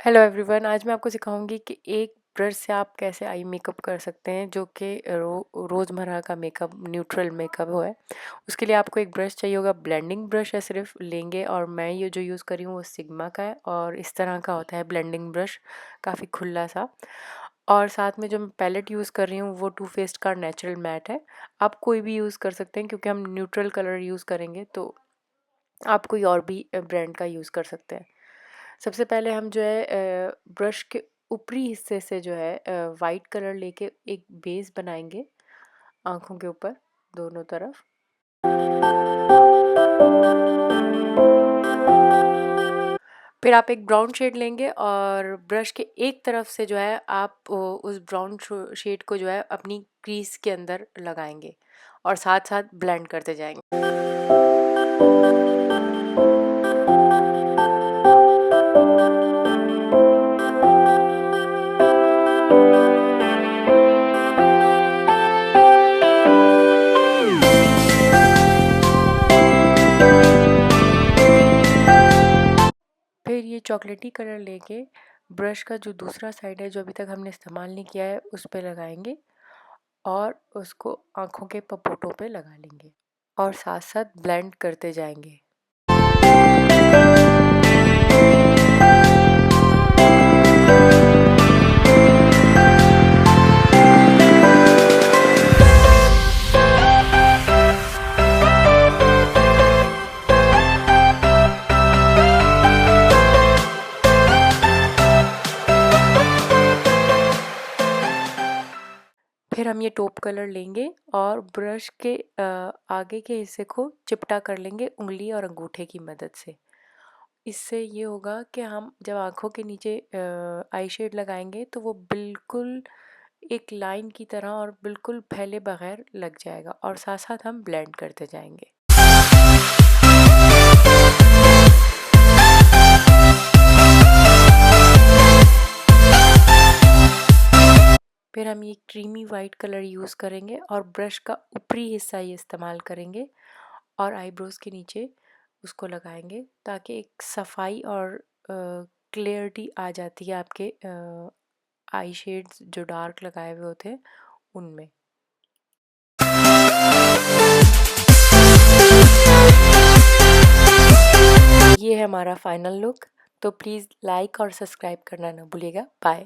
Hello everyone, आज मैं आपको सिखाऊंगी कि एक ब्रश से आप कैसे आई मेकअप कर सकते हैं जो कि रोज़मर्रा का मेकअप न्यूट्रल मेकअप हो है। उसके लिए आपको एक ब्रश चाहिए होगा, ब्लेंडिंग ब्रश है सिर्फ लेंगे। और मैं ये जो यूज़ करी हूँ वो सिग्मा का है और इस तरह का होता है ब्लेंडिंग ब्रश, काफ़ी खुला सा। और साथ में जो मैं पैलेट यूज़ कर रही हूँ वो टू फेस्ड का नेचुरल मैट है। आप कोई भी यूज़ कर सकते हैं क्योंकि हम न्यूट्रल कलर यूज़ करेंगे, तो आप कोई और भी ब्रांड का यूज़ कर सकते हैं। सबसे पहले हम जो है ब्रश के ऊपरी हिस्से से जो है वाइट कलर लेके एक बेस बनाएंगे आँखों के ऊपर दोनों तरफ। फिर आप एक ब्राउन शेड लेंगे और ब्रश के एक तरफ से जो है आप उस ब्राउन शेड को जो है अपनी क्रीज के अंदर लगाएंगे और साथ साथ ब्लेंड करते जाएंगे। फिर ये चॉकलेटी कलर लेके ब्रश का जो दूसरा साइड है जो अभी तक हमने इस्तेमाल नहीं किया है उस पे लगाएंगे और उसको आँखों के पपोटों पे लगा लेंगे और साथ साथ ब्लेंड करते जाएंगे। फिर हम ये टॉप कलर लेंगे और ब्रश के आगे के हिस्से को चिपटा कर लेंगे उंगली और अंगूठे की मदद से। इससे ये होगा कि हम जब आँखों के नीचे आई शेड लगाएंगे तो वो बिल्कुल एक लाइन की तरह और बिल्कुल फैले बगैर लग जाएगा और साथ साथ हम ब्लेंड करते जाएंगे। फिर हम ये क्रीमी वाइट कलर यूज़ करेंगे और ब्रश का ऊपरी हिस्सा ये इस्तेमाल करेंगे और आईब्रोज के नीचे उसको लगाएंगे ताकि एक सफाई और क्लियरिटी आ जाती है आपके आई शेड्स जो डार्क लगाए हुए होते हैं उनमें। ये है हमारा फाइनल लुक। तो प्लीज़ लाइक और सब्सक्राइब करना ना भूलिएगा। बाय।